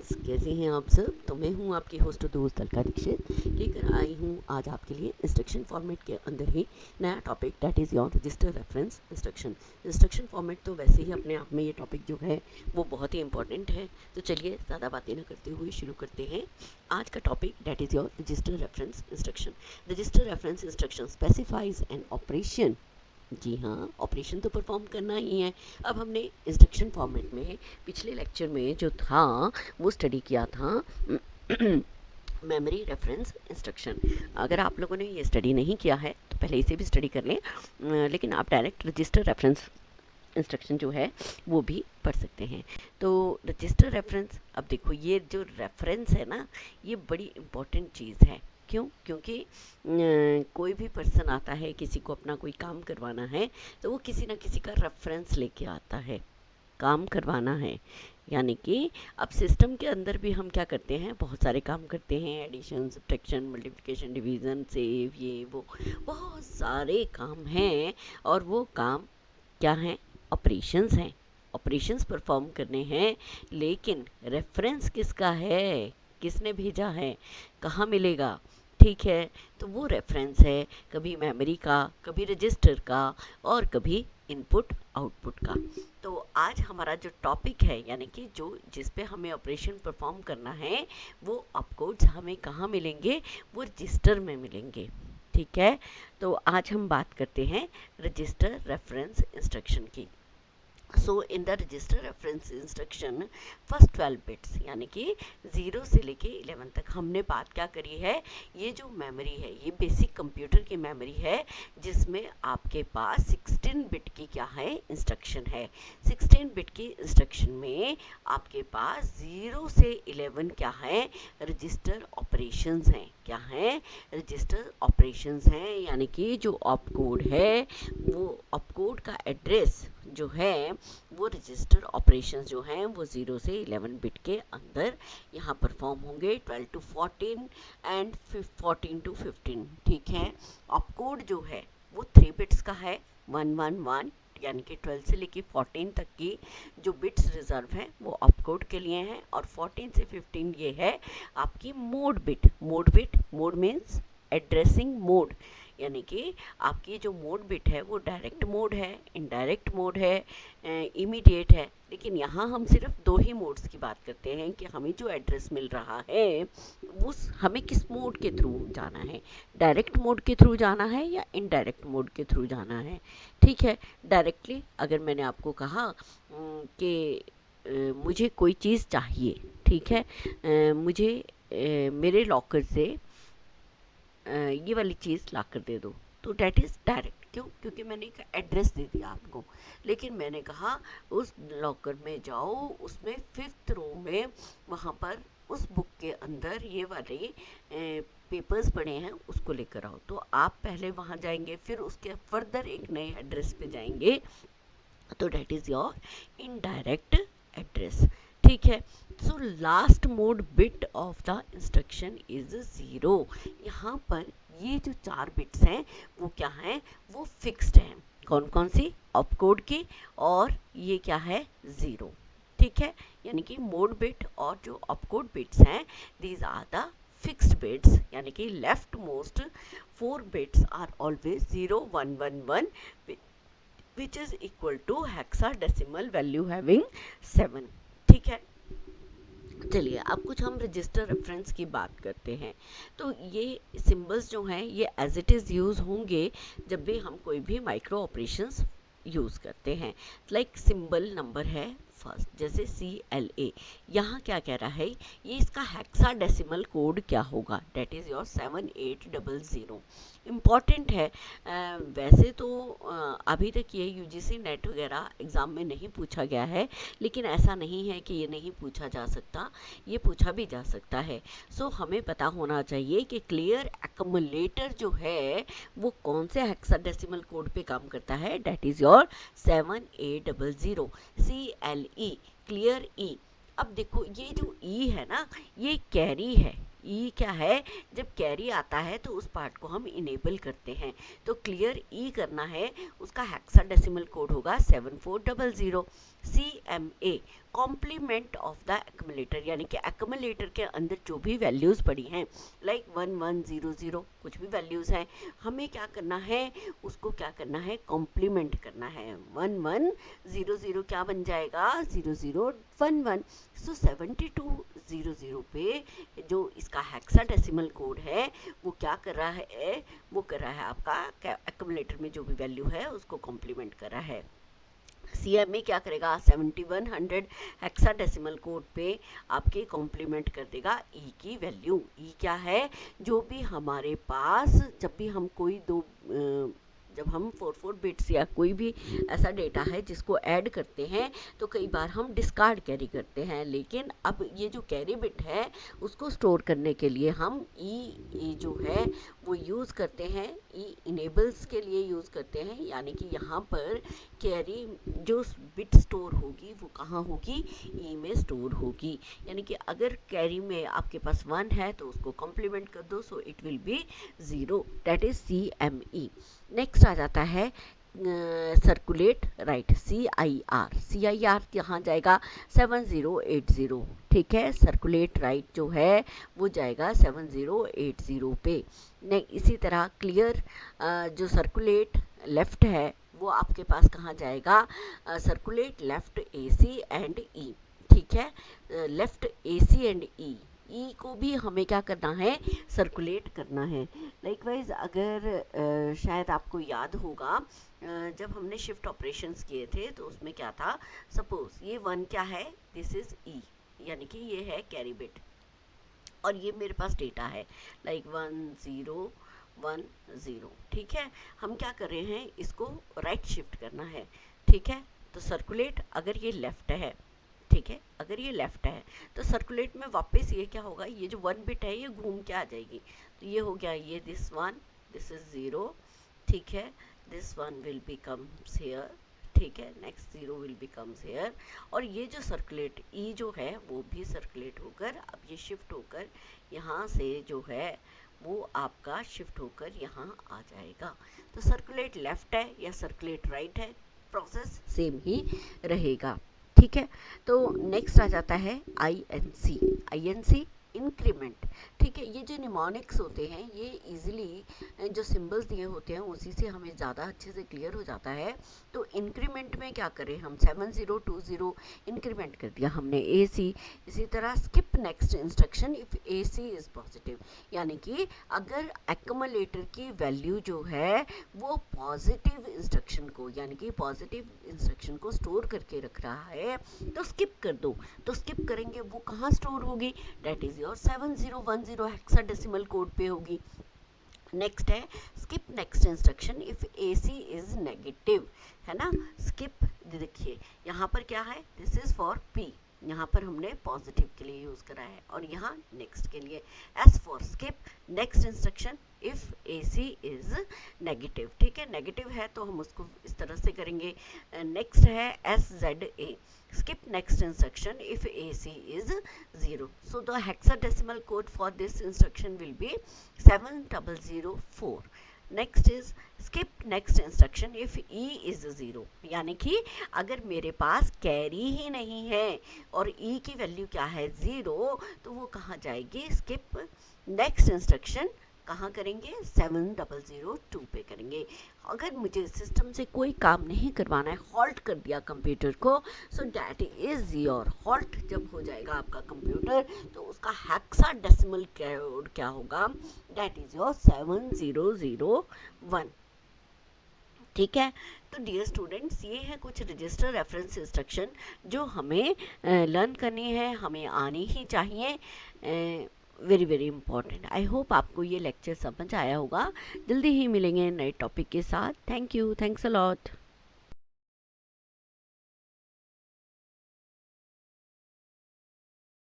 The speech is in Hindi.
फ्रेंड्स, कैसे हैं आप सब। तो मैं हूं आपकी होस्ट दोस्त अलका दीक्षित, लेकर आई हूं आज आपके लिए इंस्ट्रक्शन फॉर्मेट के अंदर ही नया topic, that is your register reference instruction. Instruction format तो वैसे ही अपने आप में ये टॉपिक जो है वो बहुत ही इंपॉर्टेंट है। तो चलिए ज़्यादा बातें न करते हुए शुरू करते हैं आज का topic, that is your register reference instruction. Register reference instruction specifies an operation. जी हाँ, ऑपरेशन तो परफॉर्म करना ही है। अब हमने इंस्ट्रक्शन फॉर्मेट में पिछले लेक्चर में जो था वो स्टडी किया था मेमोरी रेफरेंस इंस्ट्रक्शन। अगर आप लोगों ने ये स्टडी नहीं किया है तो पहले इसे भी स्टडी कर लें, लेकिन आप डायरेक्ट रजिस्टर रेफरेंस इंस्ट्रक्शन जो है वो भी पढ़ सकते हैं। तो रजिस्टर रेफरेंस, अब देखो ये जो रेफरेंस है ना, ये बड़ी इम्पोर्टेंट चीज़ है। क्यों? क्योंकि कोई भी पर्सन आता है, किसी को अपना कोई काम करवाना है तो वो किसी ना किसी का रेफरेंस लेके आता है, काम करवाना है। यानी कि अब सिस्टम के अंदर भी हम क्या करते हैं, बहुत सारे काम करते हैं, addition, subtraction, multiplication, division, save, ये वो बहुत सारे काम हैं। और वो काम क्या हैं? ऑपरेशंस हैं। ऑपरेशंस परफॉर्म करने हैं, लेकिन रेफरेंस किसका है, किसने भेजा है, कहाँ मिलेगा? ठीक है, तो वो रेफरेंस है कभी मेमोरी का, कभी रजिस्टर का, और कभी इनपुट आउटपुट का। तो आज हमारा जो टॉपिक है, यानी कि जो जिस पे हमें ऑपरेशन परफॉर्म करना है, वो ऑपकोड्स हमें कहाँ मिलेंगे? वो रजिस्टर में मिलेंगे। ठीक है, तो आज हम बात करते हैं रजिस्टर रेफरेंस इंस्ट्रक्शन की। So in the register reference instruction first 12 bits, यानी कि 0 से लेके 11 तक हमने बात क्या करी है, ये जो मेमोरी है ये बेसिक कंप्यूटर की मेमोरी है, जिसमें आपके पास 16 बिट की क्या है, इंस्ट्रक्शन है। 16 बिट की इंस्ट्रक्शन में आपके पास 0 से 11 क्या है, रजिस्टर ऑपरेशंस हैं। क्या हैं? रजिस्टर ऑपरेशंस हैं, यानी कि जो ऑपकोड है, वो ऑपकोड का एड्रेस जो है वो रजिस्टर ऑपरेशंस जो हैं वो 0 से 11 बिट के अंदर यहाँ परफॉर्म होंगे, 12 to 14 एंड 14 to 15। ठीक है, ऑपकोड जो है वो 3 बिट्स का है, 111, यानी कि 12 से लेके 14 तक की जो बिट्स रिजर्व हैं वो ऑपकोड के लिए हैं, और 14 से 15 ये है आपकी mode bit. Mode means addressing mode, यानी कि आपकी जो मोड बिट है वो डायरेक्ट मोड है, इनडायरेक्ट मोड है, इमीडिएट है। लेकिन यहाँ हम सिर्फ 2 ही मोड्स की बात करते हैं कि हमें जो एड्रेस मिल रहा है वो हमें किस मोड के थ्रू जाना है, डायरेक्ट मोड के थ्रू जाना है या इनडायरेक्ट मोड के थ्रू जाना है। ठीक है, डायरेक्टली अगर मैंने आपको कहा कि मुझे कोई चीज़ चाहिए, ठीक है, मुझे मेरे लॉकर से ये वाली चीज़ ला कर दे दो, तो डैट इज़ डायरेक्ट। क्यों? क्योंकि मैंने एक एड्रेस दे दिया आपको, लेकिन मैंने कहा उस लॉकर में जाओ, उसमें 5th रो में वहाँ पर उस बुक के अंदर ये वाले पेपर्स पड़े हैं, उसको लेकर आओ। तो आप पहले वहाँ जाएंगे, फिर उसके फर्दर एक नए एड्रेस पे जाएंगे, तो that is your indirect address. ठीक है, so last mode bit of the instruction is 0। यहाँ पर ये जो 4 बिट्स हैं वो क्या हैं, वो फिक्स्ड हैं। कौन कौन सी? ऑपकोड की, और ये क्या है, 0। ठीक है, यानी कि मोड बिट और जो ऑपकोड बिट्स हैं, these are the fixed bits, यानी कि leftmost 4 bits are always 0 1 1 1, which is equal to hexadecimal value having 7। ठीक है, चलिए अब कुछ हम रजिस्टर रेफरेंस की बात करते हैं। तो ये सिंबल्स जो हैं ये एज इट इज़ यूज़ होंगे जब भी हम कोई भी माइक्रो ऑपरेशंस यूज़ करते हैं। लाइक सिंबल नंबर है फर्स्ट, जैसे CLA, यहाँ क्या कह रहा है, ये इसका हेक्साडेसिमल कोड क्या होगा, डेट इज़ योर 7800। इम्पॉर्टेंट है। वैसे तो अभी तक ये UGC नेट वगैरह एग्ज़ाम में नहीं पूछा गया है, लेकिन ऐसा नहीं है कि ये नहीं पूछा जा सकता, ये पूछा भी जा सकता है। सो हमें पता होना चाहिए कि क्लियर एक्यूमुलेटर जो है वो कौन से हेक्साडेसिमल कोड पे काम करता है, that is your 7800 CLE, clear E। अब देखो ये जो E है ना, ये कैरी है, ई क्या है, जब कैरी आता है तो उस पार्ट को हम इनेबल करते हैं। तो क्लियर ई करना है, उसका हेक्साडेसिमल कोड होगा 7400। CMA complement of the accumulator, यानी कि एक्यूमुलेटर के अंदर जो भी वैल्यूज़ पड़ी हैं, लाइक 1100 कुछ भी वैल्यूज़ हैं, हमें क्या करना है, उसको क्या करना है, कॉम्प्लीमेंट करना है। 1100 क्या बन जाएगा, 0011। सो 7200 पे जो इसका हेक्साडेसिमल कोड है वो क्या कर रहा है, वो कर रहा है आपका एक्यूमुलेटर में जो भी वैल्यू है उसको कॉम्प्लीमेंट कर रहा है। CMA क्या करेगा, 7100 हेक्साडेसिमल कोड पे आपके कॉम्प्लीमेंट कर देगा ई की वैल्यू। ई क्या है, जो भी हमारे पास, जब भी हम कोई जब हम 44 बिट्स या कोई भी ऐसा डेटा है जिसको ऐड करते हैं तो कई बार हम डिस्कार्ड कैरी करते हैं, लेकिन अब ये जो कैरी बिट है उसको स्टोर करने के लिए हम ई जो है वो यूज़ करते हैं, ई इनेबल्स के लिए यूज़ करते हैं। यानी कि यहाँ पर कैरी जो बिट स्टोर होगी वो कहाँ होगी, ई में स्टोर होगी। यानी कि अगर कैरी में आपके पास 1 है तो उसको कॉम्प्लीमेंट कर दो, so it will be 0, that is CME। Next आ जाता है सर्कुलेट राइट, CIR यहाँ जाएगा 7080। ठीक है, सर्कुलेट राइट जो है वो जाएगा 7080 पे। इसी तरह क्लियर जो सर्कुलेट लेफ्ट है वो आपके पास कहाँ जाएगा, circulate left AC and E। ठीक है, लेफ्ट AC एंड ई को भी हमें क्या करना है, सर्कुलेट करना है। लाइकवाइज अगर शायद आपको याद होगा जब हमने शिफ्ट ऑपरेशंस किए थे तो उसमें क्या था, सपोज ये 1 क्या है, दिस इज ई, यानी कि ये है कैरी बिट और ये मेरे पास डेटा है लाइक 1010। ठीक है, हम क्या कर रहे हैं, इसको राइट शिफ्ट करना है। ठीक है, तो सर्कुलेट अगर ये लेफ्ट है, ठीक है, अगर ये लेफ्ट है तो सर्कुलेट में वापस ये क्या होगा, ये जो 1 बिट है ये घूम के आ जाएगी। तो ये हो गया, ये दिस 1, दिस इज 0। ठीक है, दिस 1 विल बिकम्स हियर। ठीक है, नेक्स्ट 0 विल बिकम्स हियर। और ये जो सर्कुलेट ई जो है वो भी सर्कुलेट होकर अब ये शिफ्ट होकर यहाँ से जो है वो आपका शिफ्ट होकर यहाँ आ जाएगा। तो सर्कुलेट लेफ्ट है या सर्कुलेट राइट है, प्रोसेस सेम ही रहेगा। ठीक है, तो नेक्स्ट आ जाता है INC इंक्रीमेंट। ठीक है, ये जो निमोनिक्स होते हैं ये इजीली जो सिंबल्स दिए होते हैं उसी से हमें ज़्यादा अच्छे से क्लियर हो जाता है। तो इंक्रीमेंट में क्या करें हम, 7020 इंक्रीमेंट कर दिया हमने AC। इसी तरह skip next instruction if AC is positive, यानी कि अगर एक्यूमुलेटर की वैल्यू जो है वो पॉजिटिव इंस्ट्रक्शन को, यानी कि पॉजिटिव इंस्ट्रक्शन को स्टोर करके रख रहा है तो स्किप कर दो। तो स्किप करेंगे वो कहाँ स्टोर होगी, that is your 7010 hexadecimal code पे होगी। नेक्स्ट है skip next instruction if AC is negative, है ना। स्किप, देखिए यहाँ पर क्या है, दिस इज फॉर P, यहाँ पर हमने पॉजिटिव के लिए यूज करा है और यहाँ नेक्स्ट के लिए S for skip next instruction if AC is negative. ठीक है, नेगेटिव है तो हम उसको इस तरह से करेंगे। नेक्स्ट है SZA skip next instruction if AC is 0. So the hexadecimal code for this instruction will be 7004. Next is skip next instruction if E is 0, यानी कि अगर मेरे पास कैरी ही नहीं है और E की वैल्यू क्या है 0, तो वो कहाँ जाएगी, स्किप नेक्स्ट इंस्ट्रक्शन कहाँ करेंगे, 7002 पे करेंगे। अगर मुझे सिस्टम से कोई काम नहीं करवाना है, हॉल्ट कर दिया कंप्यूटर को, so that is your halt. जब हो जाएगा आपका कंप्यूटर तो उसका हेक्साडेसिमल कोड क्या होगा, दैट इज योर 7001। ठीक है, तो डियर स्टूडेंट्स ये है कुछ रजिस्टर रेफरेंस इंस्ट्रक्शन जो हमें लर्न करनी है, हमें आनी ही चाहिए। Very very important. I hope आपको ये लेक्चर समझ आया होगा। जल्दी ही मिलेंगे नए टॉपिक के साथ। Thank you, thanks a lot.